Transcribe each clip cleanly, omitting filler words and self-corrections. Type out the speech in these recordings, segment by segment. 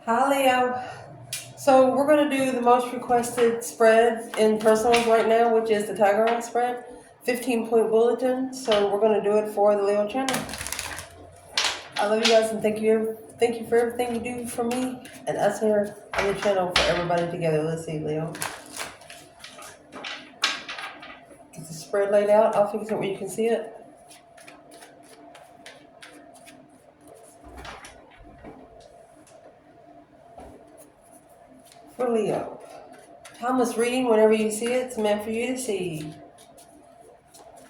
Hi, Leo. So we're going to do the most requested spread in personals right now, which is the Tiger Eye spread, 15-point bulletin. So we're going to do it for the Leo channel. I love you guys and thank you for everything you do for me and us here on the channel for everybody together. Let's see, Leo. Get the spread laid out. I'll fix it where you can see it. For Leo. Timeless reading, whenever you see it, it's meant for you to see.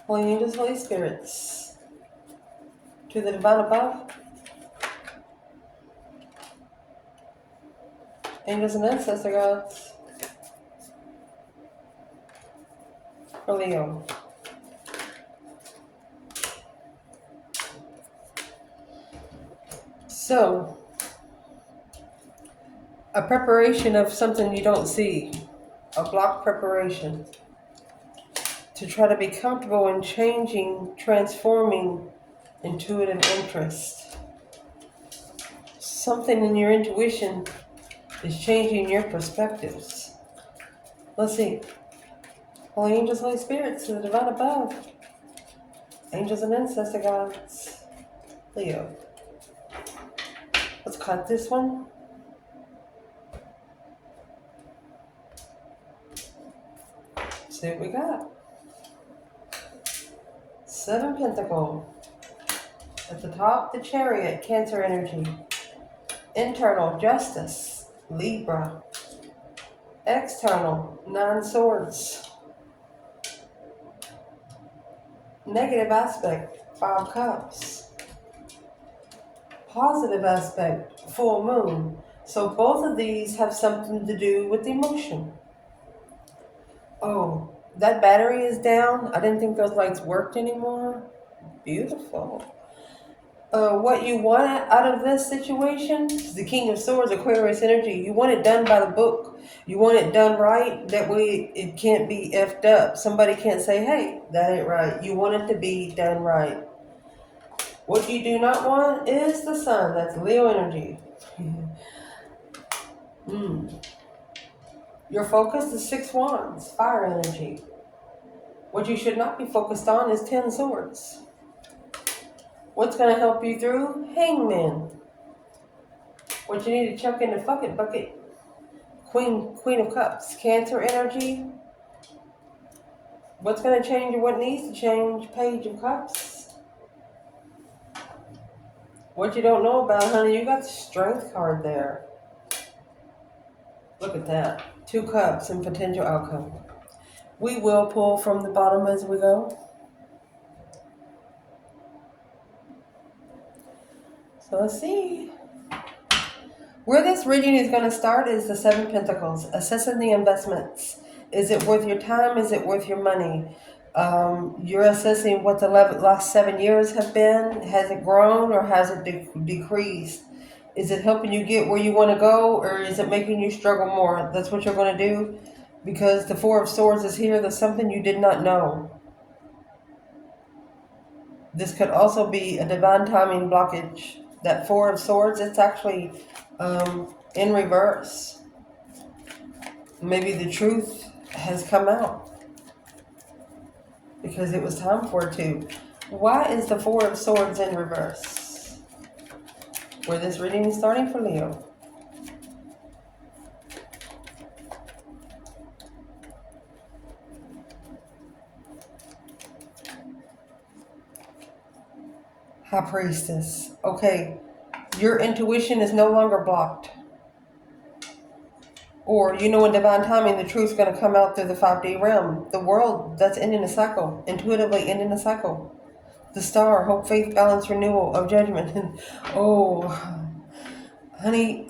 Holy angels, Holy spirits. To the divine above. Angels and ancestor gods. For Leo. So, a preparation of something you don't see. A block preparation. To try to be comfortable in changing, transforming intuitive interest. Something in your intuition is changing your perspectives. Let's see. Holy angels, Holy spirits, to the divine above. Angels and ancestor gods. Leo. Let's cut this one. See what we got. 7 Pentacles. At the top, the Chariot, Cancer energy. Internal, Justice, Libra. External, 9 Swords. Negative aspect, 5 Cups. Positive aspect, Full Moon. So both of these have something to do with emotion. Oh, that battery is down. I didn't think those lights worked anymore. Beautiful. What you want out of this situation is the King of Swords, Aquarius energy. You want it done by the book. You want it done right. That way it can't be effed up. Somebody can't say, hey, that ain't right. You want it to be done right. What you do not want is the Sun. That's Leo energy. Your focus is 6 Wands, fire energy. What you should not be focused on is 10 Swords. What's going to help you through? Hangman. What you need to chuck in the bucket. Queen of Cups, Cancer energy. What's going to change or what needs to change? Page of Cups. What you don't know about, honey, you got the Strength card there. Look at that. 2 Cups and potential outcome. We will pull from the bottom as we go. So let's see. Where this reading is going to start is the 7 Pentacles. Assessing the investments. Is it worth your time? Is it worth your money? You're assessing what the last 7 years have been. Has it grown or has it decreased? Is it helping you get where you want to go or is it making you struggle more? That's what you're going to do because the 4 of Swords is here. There's something you did not know. This could also be a divine timing blockage. That 4 of Swords, it's actually in reverse. Maybe the truth has come out because it was time for it to. Why is the 4 of Swords in reverse? Where this reading is starting for Leo. High Priestess. Okay, your intuition is no longer blocked. Or, in divine timing, the truth's going to come out through the 5D realm. The world, that's ending a cycle. Intuitively ending a cycle. The star, hope, faith, balance, renewal of judgment. Oh, honey,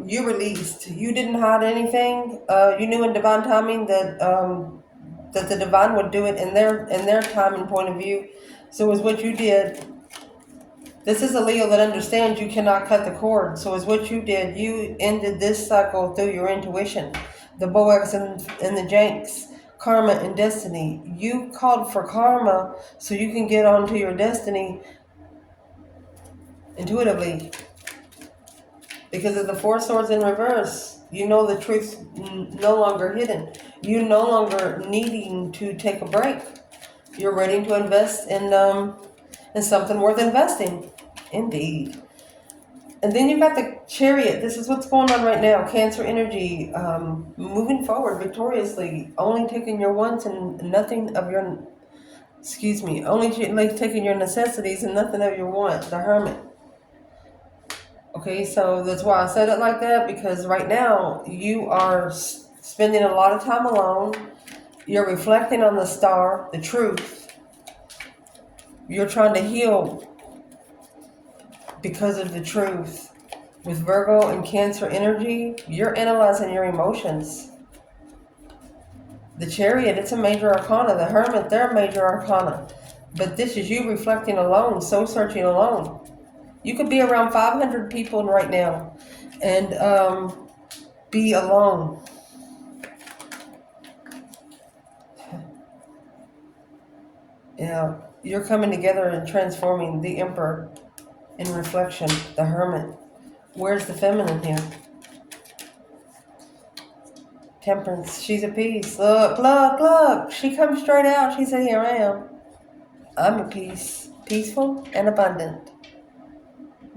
you released. You didn't hide anything. You knew in divine timing that that the divine would do it in their time and point of view. So it was what you did. This is a Leo that understands you cannot cut the cord. So it's what you did. You ended this cycle through your intuition. The Boax and the Janks, karma and destiny. You called for karma so you can get onto your destiny intuitively. Because of the Four Swords in reverse, you know the truth's no longer hidden. You no longer needing to take a break. You're ready to invest in something worth investing. Indeed. And then you got the Chariot. This is what's going on right now. Cancer energy, moving forward victoriously, only taking your wants and nothing of your, only taking your necessities and nothing of your want. The Hermit. Okay, so that's why I said it like that, because right now you are spending a lot of time alone. You're reflecting on the star, the truth. You're trying to heal because of the truth. With Virgo and Cancer energy, you're analyzing your emotions. The Chariot, it's a major arcana. The Hermit, they're a major arcana. But this is you reflecting alone, soul searching alone. You could be around 500 people right now and be alone. Yeah, you're coming together and transforming the Emperor in reflection, the Hermit. Where's the feminine here? Temperance, she's a peace. Look, look, look. She comes straight out. She said, here I am. I'm a peace, peaceful and abundant.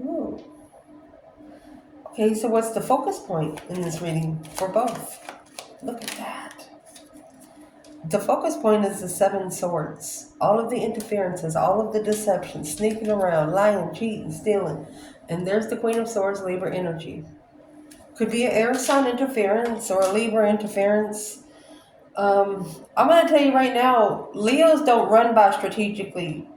Ooh. Okay, so what's the focus point in this reading for both? Look at that. The focus point is the Seven Swords. All of the interferences, all of the deception, sneaking around, lying, cheating, stealing. And there's the Queen of Swords, Libra energy. Could be an air sign interference or a Libra interference. I'm going to tell you right now, Leos don't run by strategicy.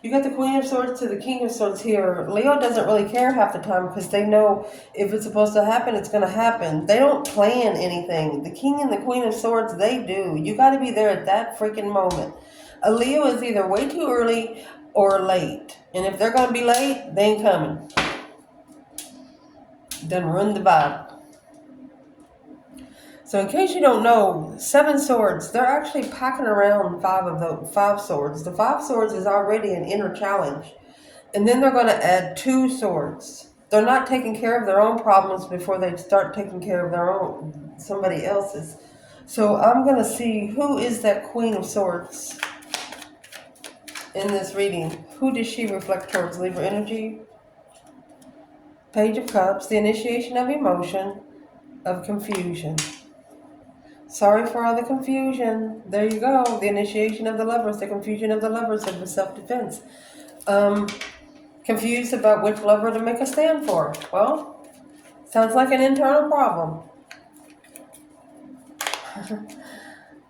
You got the Queen of Swords to the King of Swords here. Leo doesn't really care half the time because they know if it's supposed to happen, it's going to happen. They don't plan anything. The King and the Queen of Swords, they do. You got to be there at that freaking moment. A Leo is either way too early or late. And if they're going to be late, they ain't coming. Then ruin the vibe. So in case you don't know, Seven Swords, they're actually packing around five swords. The Five Swords is already an inner challenge. And then they're going to add two swords. They're not taking care of their own problems before they start taking care of somebody else's. So I'm going to see who is that Queen of Swords in this reading. Who does she reflect towards? Libra energy? Page of Cups, the initiation of emotion, of confusion. Sorry for all the confusion. There you go. The initiation of the Lovers, the confusion of the Lovers of the self-defense. Confused about which lover to make a stand for. Well, sounds like an internal problem.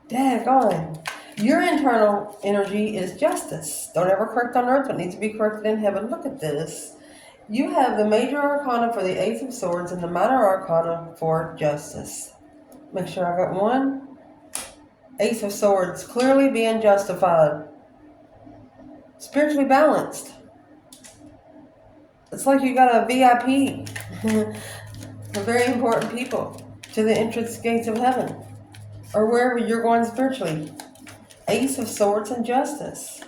Daggone. Your internal energy is justice. Don't ever correct on earth what needs to be corrected in heaven. Look at this. You have the major arcana for the Ace of Swords and the minor arcana for justice. Make sure I got one. Ace of Swords, clearly being justified. Spiritually balanced. It's like you got a VIP. For very important people. To the entrance gates of heaven. Or wherever you're going spiritually. Ace of Swords and justice.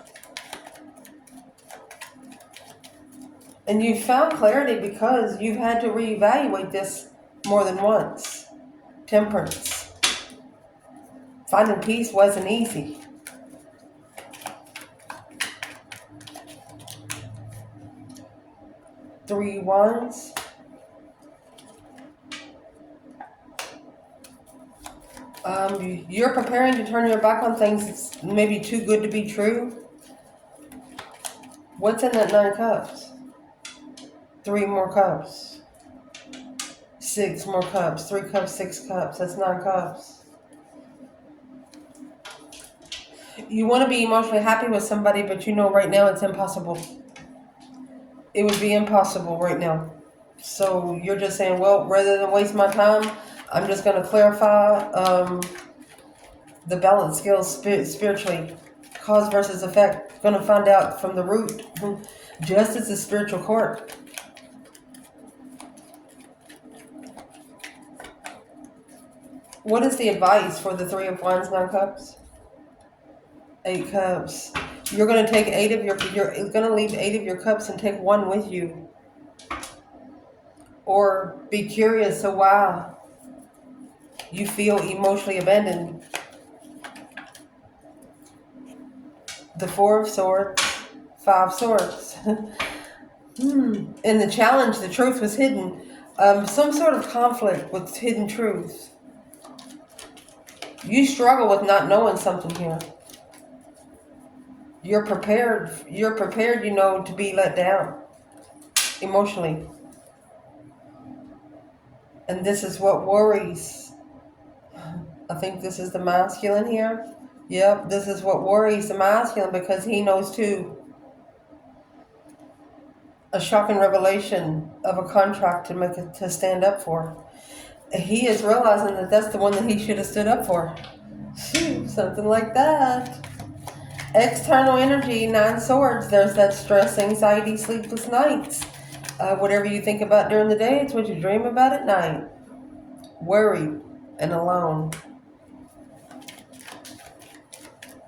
And you found clarity because you've had to reevaluate this more than once. Temperance. Finding peace wasn't easy. Three Wands. You're preparing to turn your back on things that's maybe too good to be true. What's in that Nine Cups? Three more cups. Six more cups. 3 cups, 6 cups. That's 9 cups. You want to be emotionally happy with somebody, but you know right now it's impossible. It would be impossible right now. So you're just saying, well, rather than waste my time, I'm just going to clarify the balance scales spiritually. Cause versus effect. Going to find out from the root. Justice is spiritual court. What is the advice for the Three of Wands, 9 cups? 8 cups. You're going to take 8 of you're going to leave 8 of your cups and take 1 with you. or be curious of why you feel emotionally abandoned. The Four of Swords, Five Swords. In the challenge, the truth was hidden. Some sort of conflict with hidden truth. You struggle with not knowing something here. You're prepared, to be let down emotionally. And this is what worries. I think this is the masculine here. Yep, this is what worries the masculine, because he knows too. A shocking revelation of a contract to stand up for. He is realizing that that's the one that he should have stood up for. Shoot, something like that. External energy, 9 swords. There's that stress, anxiety, sleepless nights. Whatever you think about during the day, it's what you dream about at night. Worried and alone.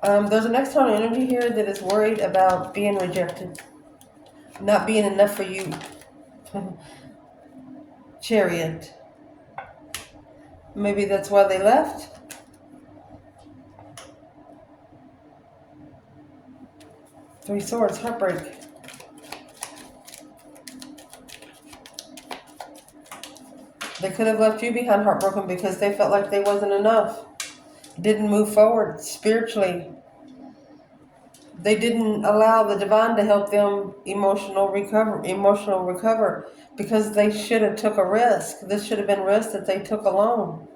There's an external energy here that is worried about being rejected. Not being enough for you. Chariot. Maybe that's why they left. Three Swords, heartbreak. They could have left you behind heartbroken because they felt like they wasn't enough. Didn't move forward spiritually. They didn't allow the divine to help them emotional recover, because they should have took a risk. This should have been risk that they took alone.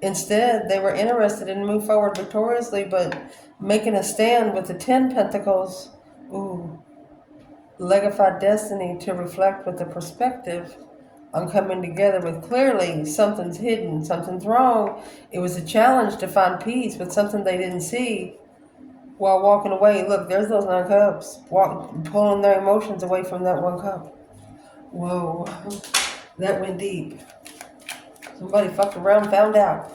Instead, they were interested in move forward victoriously, but making a stand with the 10 Pentacles. Ooh. Legified destiny to reflect with the perspective on coming together with clearly something's hidden, something's wrong. It was a challenge to find peace with something they didn't see while walking away. Look, there's those 9 cups, pulling their emotions away from that 1 cup. Whoa, that went deep. Somebody fucked around, found out.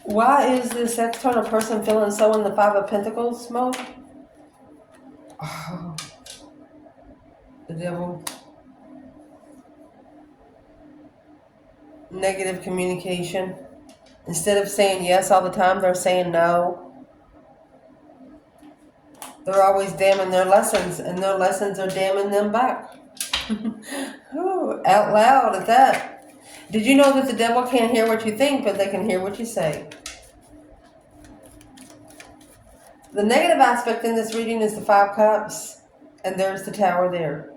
Why is this external person feeling so in the 5 of Pentacles mode? Oh, the devil. Negative communication. Instead of saying yes all the time, they're saying no. They're always damning their lessons, and their lessons are damning them back. Ooh, out loud at that. Did you know that the devil can't hear what you think, but they can hear what you say? The negative aspect in this reading is the 5 cups, and there's the Tower there.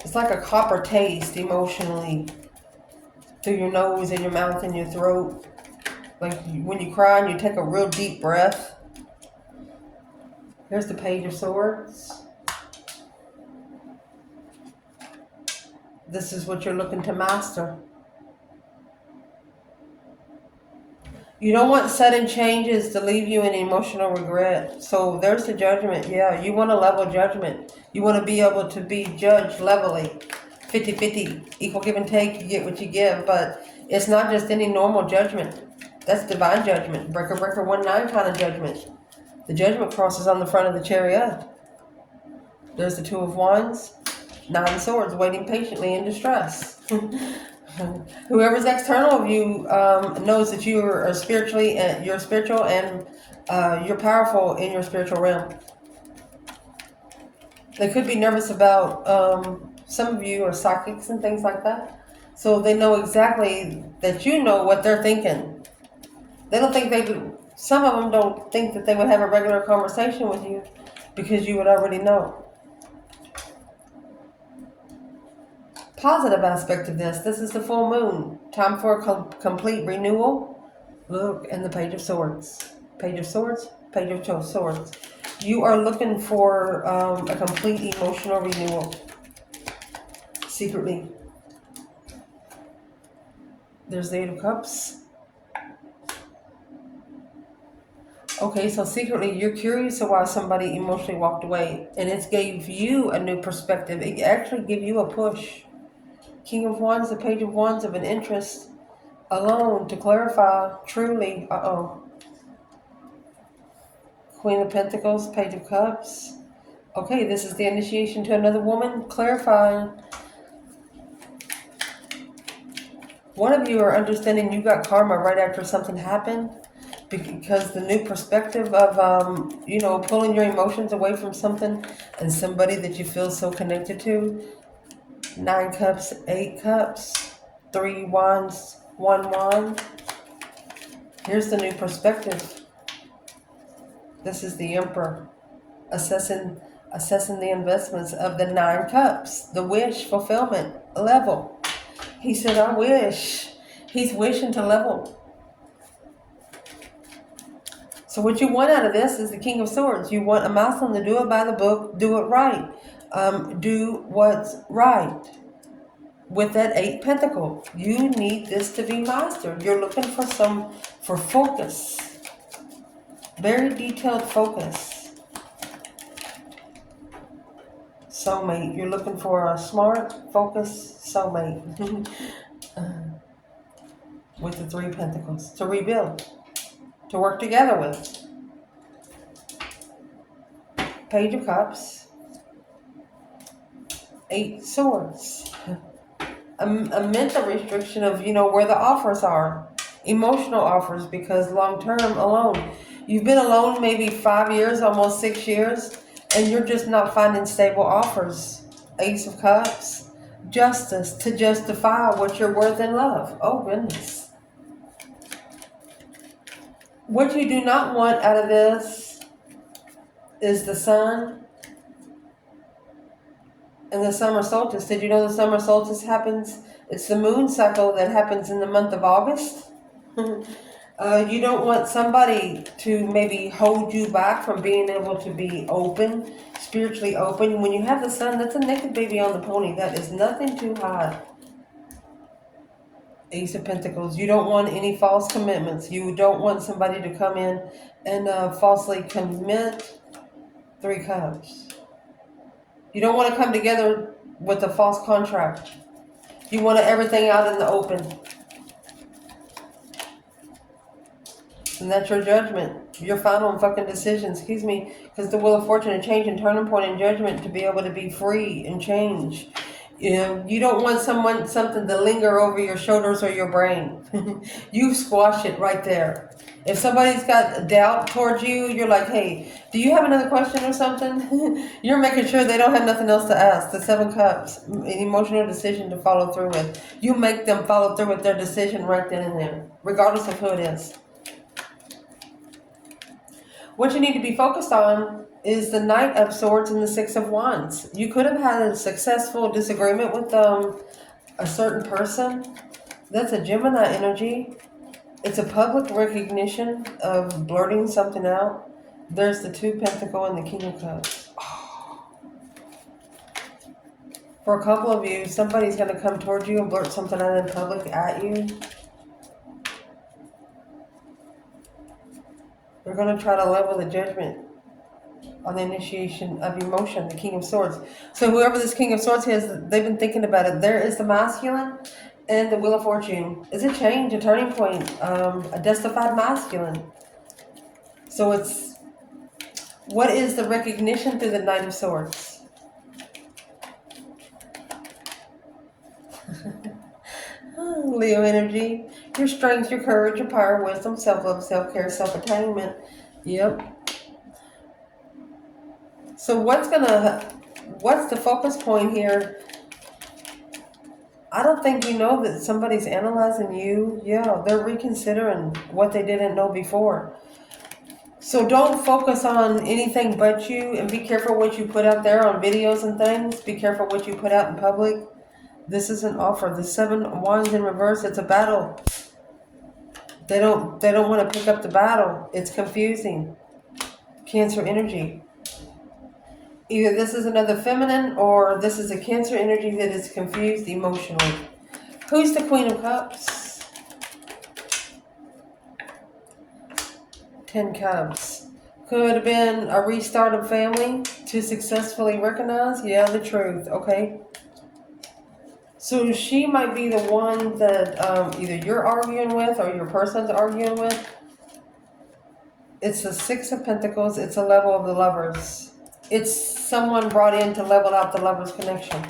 It's like a copper taste emotionally through your nose and your mouth and your throat. Like when you cry and you take a real deep breath. Here's the Page of Swords. This is what you're looking to master. You don't want sudden changes to leave you in emotional regret. So there's the judgment. Yeah, you want a level judgment. You want to be able to be judged levelly. 50-50. Equal give and take. You get what you give. But it's not just any normal judgment. That's divine judgment. Breaker, breaker, 1-9 kind of judgment. The judgment cross is on the front of the chariot. There's the 2 of Wands. 9 swords waiting patiently in distress. Whoever's external of you knows that you are spiritually, you're spiritual, and you're powerful in your spiritual realm. They could be nervous about, some of you are psychics and things like that. So they know exactly that you know what they're thinking. They don't think they do. Some of them don't think that they would have a regular conversation with you because you would already know. Positive aspect of this is the full moon. Time for a complete renewal. Look, and the Page of Swords. Page of Swords, Page of Swords. You are looking for a complete emotional renewal. Secretly. There's the 8 of Cups. Okay, so secretly you're curious of why somebody emotionally walked away. And it gave you a new perspective. It actually gave you a push. King of Wands, the Page of Wands, of an interest alone to clarify truly. Queen of Pentacles, Page of Cups. Okay, this is the initiation to another woman. Clarifying. One of you are understanding you got karma right after something happened. Because the new perspective of, pulling your emotions away from something and somebody that you feel so connected to. 9 cups, 8 cups, 3 wands, 1 wand. Here's the new perspective. This is the Emperor assessing the investments of the 9 cups, the wish fulfillment level. He said, I wish. He's wishing to level. So what you want out of this is the King of Swords. You want a milestone to do it by the book, do it right. Do what's right. With that 8 pentacle, you need this to be mastered. You're looking for focus. Very detailed focus. Soulmate. You're looking for a smart, focused soulmate. With the 3 pentacles. To rebuild. To work together with. Page of Cups. 8 swords. A mental restriction of, where the offers are. Emotional offers, because long-term alone. You've been alone maybe 5 years, almost 6 years, and you're just not finding stable offers. Ace of Cups. Justice, to justify what you're worth in love. Oh, goodness. What you do not want out of this is the sun and the summer solstice. Did you know the summer solstice happens? It's the moon cycle that happens in the month of August. You don't want somebody to maybe hold you back from being able to be open, spiritually open. When you have the sun, that's a naked baby on the pony. That is nothing too hot. Ace of Pentacles. You don't want any false commitments. You don't want somebody to come in and falsely commit. 3 cups. You don't want to come together with a false contract. You want everything out in the open. And that's your judgment. Your final and fucking decision. Excuse me. Because the Wheel of Fortune and change and turning point and judgment to be able to be free and change. You don't want something to linger over your shoulders or your brain. You squash it right there. If somebody's got doubt towards you, you're like, hey, do you have another question or something? You're making sure they don't have nothing else to ask. The 7 cups, an emotional decision to follow through with. You make them follow through with their decision right then and there, regardless of who it is. What you need to be focused on is the Knight of Swords and the 6 of Wands. You could have had a successful disagreement with a certain person. That's a Gemini energy. It's a public recognition of blurting something out. There's the 2 Pentacle and the King of Cups. Oh. For a couple of you, somebody's going to come towards you and blurt something out in public at you. They're going to try to level the judgment on the initiation of emotion, the King of Swords. So whoever this King of Swords is, they've been thinking about it. There is the masculine and the Wheel of Fortune. It's a change, a turning point, a justified masculine. So it's, what is the recognition through the Knight of Swords? Leo energy. Your strength, your courage, your power, wisdom, self-love, self-care, self-attainment. Yep. So what's the focus point here? I don't think you know that somebody's analyzing you. Yeah, they're reconsidering what they didn't know before. So don't focus on anything but you, and be careful what you put out there on videos and things. Be careful what you put out in public. This is an offer. The 7 Wands in reverse, it's a battle. They don't want to pick up the battle. It's confusing. Cancer energy. Either this is another feminine or this is a Cancer energy that is confused emotionally. Who's the Queen of Cups? 10 Cups. Could have been a restart of family to successfully recognize. Yeah, the truth. Okay. So she might be the one that either you're arguing with or your person's arguing with. It's the Six of Pentacles. It's a level of the lovers. It's someone brought in to level out the lovers connection.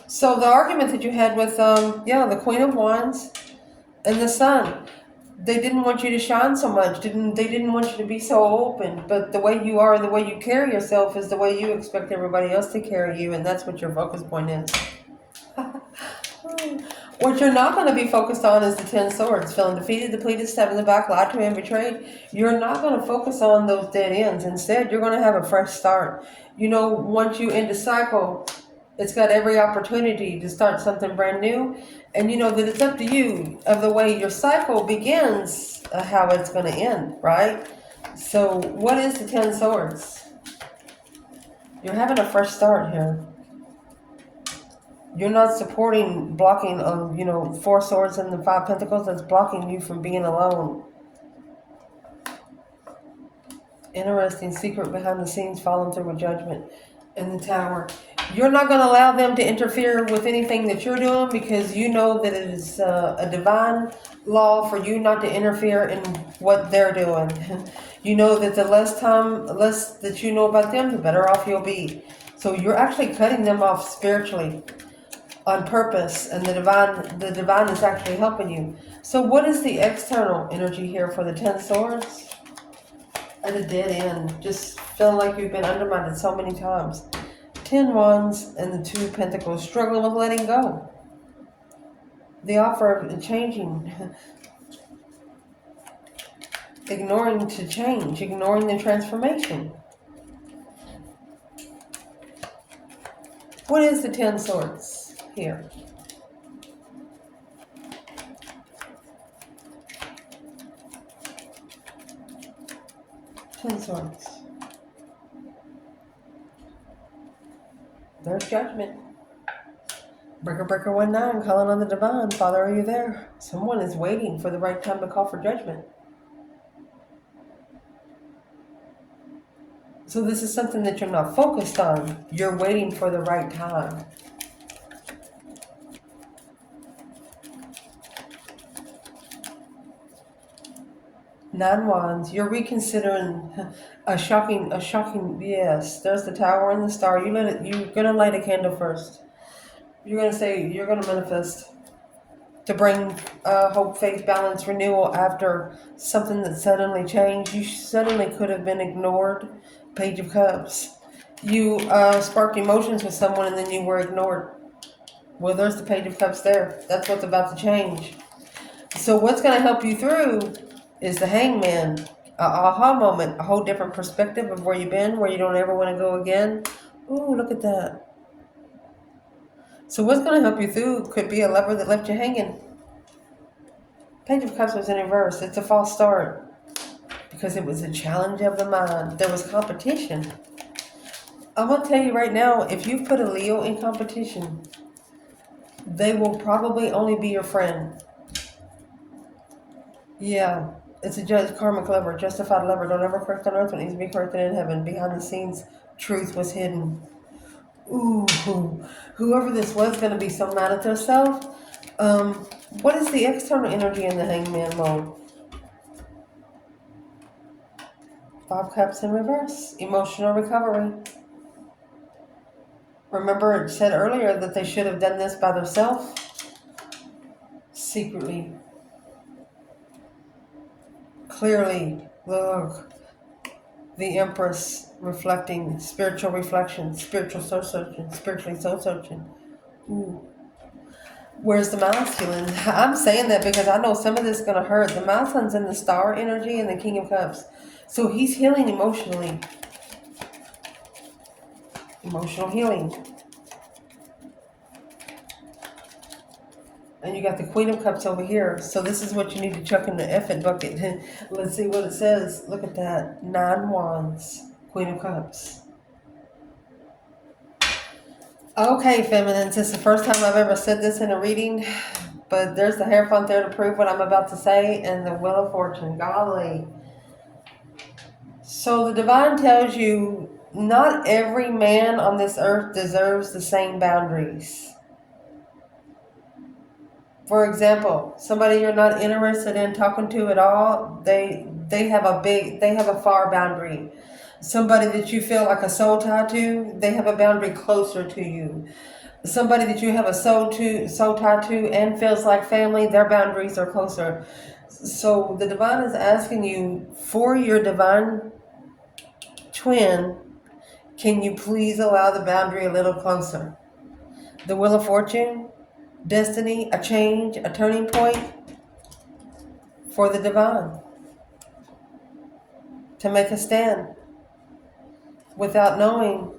So the argument that you had with, the Queen of Wands and the Sun, they didn't want you to shine so much. They didn't want you to be so open. But the way you are, the way you carry yourself is the way you expect everybody else to carry you. And that's what your focus point is. What you're not going to be focused on is the 10 swords. Feeling defeated, depleted, stabbed in the back, lied to, and betrayed. You're not going to focus on those dead ends. Instead, you're going to have a fresh start. Once you end a cycle, it's got every opportunity to start something brand new. And you know that it's up to you of the way your cycle begins, how it's going to end, right? So what is the 10 swords? You're having a fresh start here. You're not blocking, 4 swords and the 5 pentacles. That's blocking you from being alone. Interesting secret behind the scenes, following through with judgment in the Tower. You're not going to allow them to interfere with anything that you're doing because you know that it is a divine law for you not to interfere in what they're doing. You know that the less that you know about them, the better off you'll be. So you're actually cutting them off spiritually on purpose, and the divine is actually helping you. So what is the external energy here for the 10 swords? At a dead end, just feeling like you've been undermined so many times. 10 wands and the 2 pentacles, struggling with letting go. The offer of changing, ignoring to change, ignoring the transformation. What is the 10 swords here? Ten swords. There's judgment. Breaker 19, calling on the divine. Father, are you there? Someone is waiting for the right time to call for judgment. So this is something that you're not focused on. You're waiting for the right time. Nine wands. You're reconsidering a shocking, yes. There's the Tower and the Star. You're gonna light a candle first. You're gonna manifest to bring hope, faith, balance, renewal after something that suddenly changed. You suddenly could have been ignored. Page of Cups. You sparked emotions with someone and then you were ignored. Well, there's the Page of Cups there. That's what's about to change. So what's going to help you through is the Hangman. Aha moment. A whole different perspective of where you've been, where you don't ever want to go again. Ooh, look at that. So what's going to help you through could be a lover that left you hanging. Page of Cups was in reverse. It's a false start. Because it was a challenge of the mind. There was competition. I'm going to tell you right now, if you've put a Leo in competition, they will probably only be your friend. Yeah, it's a karmic lover, justified lover. Don't ever correct on earth what needs to be corrected in heaven. Behind the scenes, truth was hidden. Ooh, whoever this was going to be so mad at themselves. What is the external energy in the Hangman mode? 5 Cups in reverse. Emotional recovery. Remember it said earlier that they should have done this by themselves? Secretly. Clearly. Look. The Empress reflecting. Spiritual reflection. Spiritual soul searching. Spiritually soul searching. Ooh. Where's the masculine? I'm saying that because I know some of this is going to hurt. The masculine's in the Star energy and the King of Cups. So he's healing emotionally. Emotional healing. And you got the Queen of Cups over here. So this is what you need to chuck in the effing bucket. Let's see what it says. Look at that. 9 wands. Queen of Cups. Okay, feminines. It's the first time I've ever said this in a reading. But there's the Hierophant there to prove what I'm about to say. And the Wheel of Fortune. Golly. So the divine tells you not every man on this earth deserves the same boundaries. For example, somebody you're not interested in talking to at all, they they have a far boundary. Somebody that you feel like a soul tie to, they have a boundary closer to you. Somebody that you have a soul tie to and feels like family, their boundaries are closer. So the divine is asking you, for your divine twin, can you please allow the boundary a little closer? The Wheel of Fortune, destiny, a change, a turning point for the divine to make a stand without knowing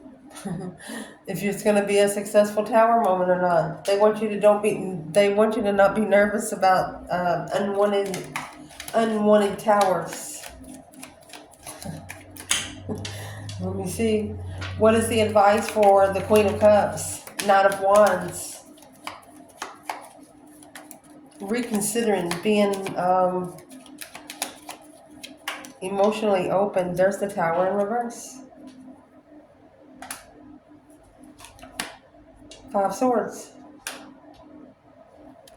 if it's going to be a successful tower moment or not. They want you to not be nervous about unwanted towers. Let me see. What is the advice for the Queen of Cups? Knight of Wands. Reconsidering being emotionally open. There's the Tower in reverse. 5 Swords.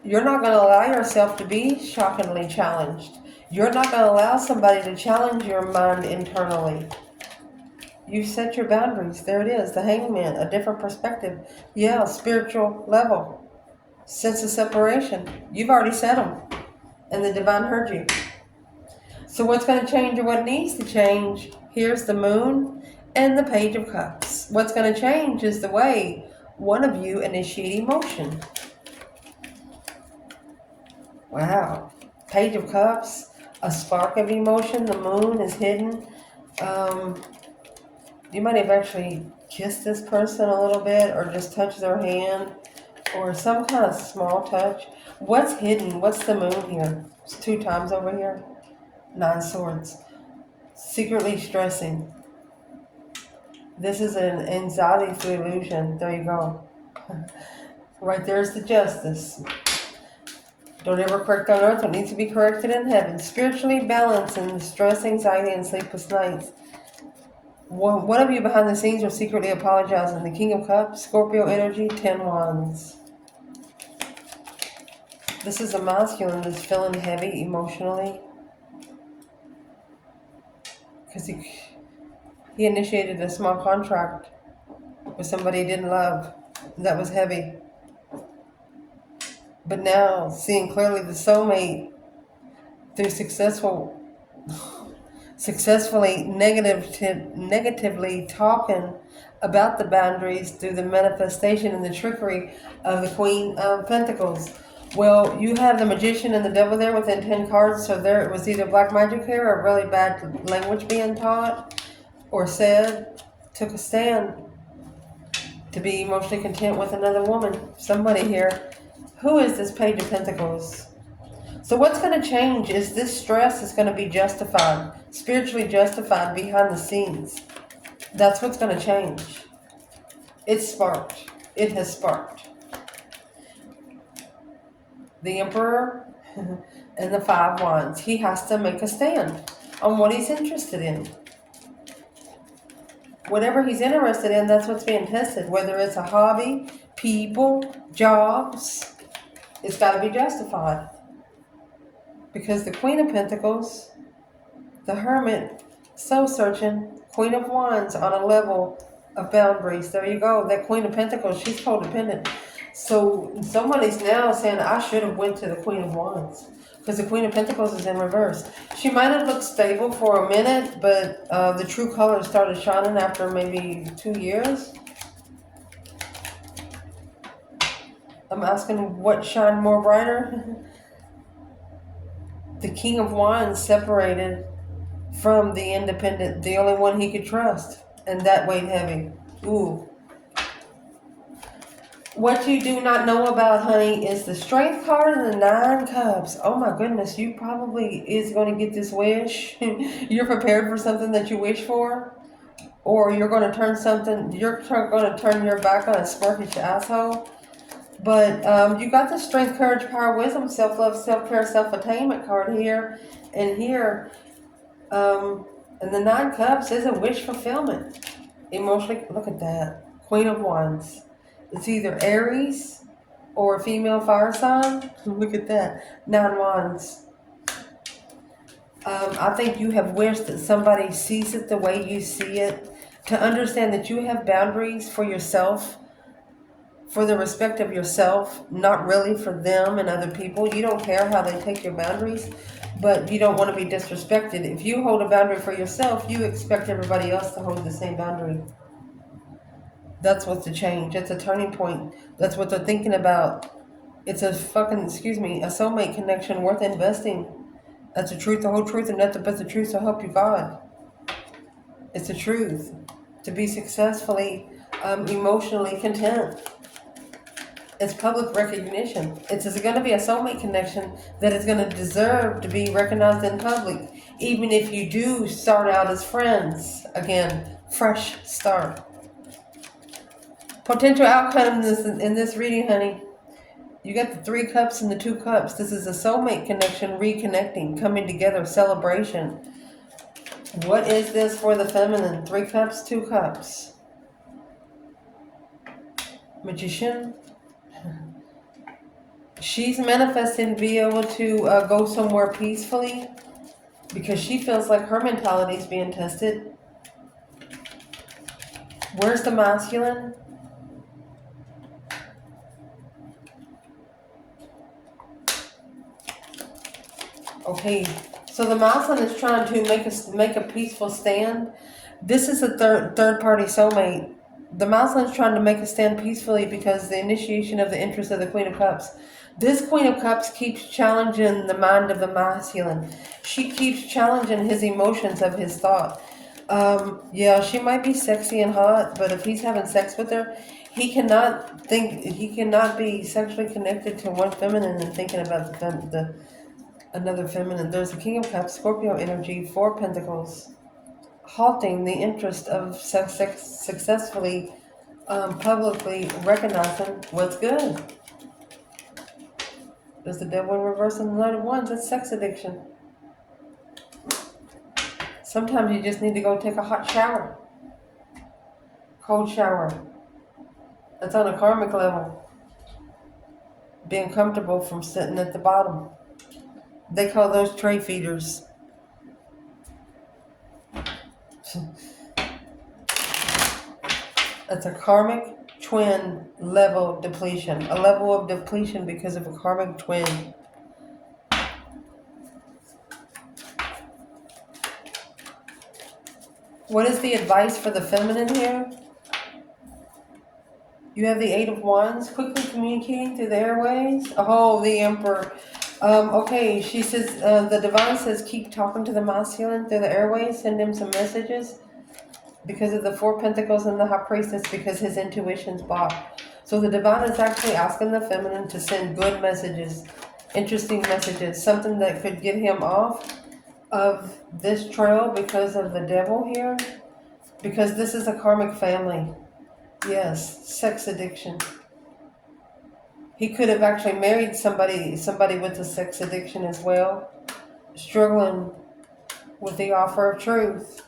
You're not going to allow yourself to be shockingly challenged. You're not going to allow somebody to challenge your mind internally. You set your boundaries. There it is. The Hangman. A different perspective. Yeah, spiritual level. Sense of separation. You've already set them. And the divine heard you. So what's going to change or what needs to change? Here's the Moon and the Page of Cups. What's going to change is the way one of you initiate emotion. Wow. Page of Cups. A spark of emotion. The Moon is hidden. You might have actually kissed this person a little bit or just touched their hand or some kind of small touch. What's hidden? What's the Moon here? It's 2 times over here. 9 Swords. Secretly stressing. This is an anxiety through illusion. There you go. Right there's the Justice. Don't ever correct on earth what needs to be corrected in heaven. Spiritually balancing stress, anxiety, and sleepless nights. One of you behind the scenes are secretly apologizing. The King of Cups, Scorpio energy, 10 Wands. This is a masculine that's feeling heavy emotionally. Because he initiated a small contract with somebody he didn't love. That was heavy. But now, seeing clearly the soulmate through successfully negatively talking about the boundaries through the manifestation and the trickery of the Queen of Pentacles. Well, you have the Magician and the Devil there within 10 cards, so there it was either black magic here or really bad language being taught or said. Took a stand to be emotionally content with another woman. Somebody here. Who is this Page of Pentacles? So what's going to change is this stress is going to be justified, spiritually justified behind the scenes. That's what's going to change. It's sparked. It has sparked. The Emperor and the 5 Wands. He has to make a stand on what he's interested in. Whatever he's interested in, that's what's being tested. Whether it's a hobby, people, jobs, it's got to be justified. Because the Queen of Pentacles, the Hermit, soul searching, Queen of Wands on a level of boundaries. There you go. That Queen of Pentacles, she's codependent. So somebody's now saying, I should have went to the Queen of Wands. Because the Queen of Pentacles is in reverse. She might have looked stable for a minute, but the true colors started shining after maybe 2 years. I'm asking what shined more brighter? The King of Wands separated from the independent, the only one he could trust. And that weighed heavy. Ooh. What you do not know about, honey, is the Strength card and the 9 Cups. Oh my goodness, you probably is going to get this wish. You're prepared for something that you wish for. Or you're going to you're going to turn your back on a smirkish asshole. But you got the Strength, Courage, Power, Wisdom, Self-Love, Self-Care, Self-Attainment card here and here. And the 9 Cups is a wish fulfillment. Emotionally, look at that. Queen of Wands. It's either Aries or a female fire sign. Look at that. 9 Wands. I think you have wished that somebody sees it the way you see it, to understand that you have boundaries for yourself, for the respect of yourself, not really for them and other people. You don't care how they take your boundaries, but you don't want to be disrespected. If you hold a boundary for yourself, you expect everybody else to hold the same boundary. That's what's the change. It's a turning point. That's what they're thinking about. It's a fucking, excuse me, a soulmate connection worth investing. That's the truth, the whole truth, and nothing but the truth, so help you God. It's the truth. To be successfully, emotionally content. It's public recognition. It's going to be a soulmate connection that is going to deserve to be recognized in public, even if you do start out as friends. Again, fresh start. Potential outcome in this reading, honey. You got the 3 cups and the 2 cups. This is a soulmate connection, reconnecting, coming together, celebration. What is this for the feminine? 3 cups, 2 cups. Magician. She's manifesting to be able to go somewhere peacefully because she feels like her mentality is being tested. Where's the masculine? Okay, so the masculine is trying to make a peaceful stand. This is a third party soulmate. The masculine is trying to make a stand peacefully because the initiation of the interest of the Queen of Cups. This Queen of Cups keeps challenging the mind of the masculine. She keeps challenging his emotions of his thought. Yeah, she might be sexy and hot, but if he's having sex with her, he cannot be sexually connected to one feminine and thinking about the another feminine. There's a King of Cups, Scorpio energy, 4 Pentacles, halting the interest of successfully, publicly recognizing what's good. There's the Devil in reverse and the Knight of Wands. That's sex addiction. Sometimes you just need to go take a hot shower. Cold shower. That's on a karmic level. Being comfortable from sitting at the bottom. They call those tray feeders. That's a karmic twin level depletion. A level of depletion because of a karmic twin. What is the advice for the feminine here? You have the 8 of Wands, quickly communicating through the airways. Oh, the Emperor. Okay, she says, the Divine says keep talking to the masculine through the airways, send him some messages. Because of the 4 Pentacles and the High Priestess, because his intuition's blocked. So the Divine is actually asking the feminine to send good messages, interesting messages, something that could get him off of this trail because of the Devil here. Because this is a karmic family. Yes, sex addiction. He could have actually married somebody with a sex addiction as well. Struggling with the offer of truth.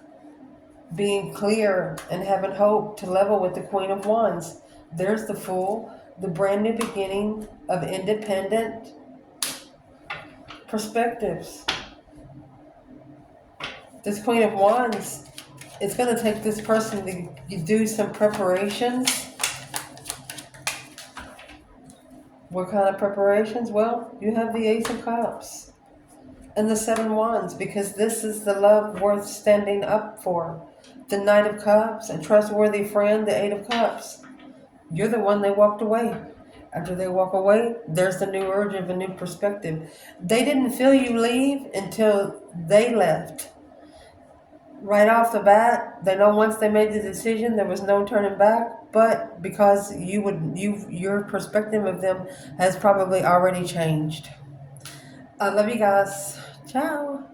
Being clear and having hope to level with the Queen of Wands. There's the Fool, the brand new beginning of independent perspectives. This Queen of Wands, it's going to take this person to do some preparations. What kind of preparations? Well, you have the Ace of Cups and the 7 Wands, because this is the love worth standing up for. The Knight of Cups, a trustworthy friend, the 8 of Cups. You're the one they walked away. After they walk away, there's the new urge of a new perspective. They didn't feel you leave until they left. Right off the bat, they know once they made the decision, there was no turning back. But because your perspective of them has probably already changed. I love you guys. Ciao.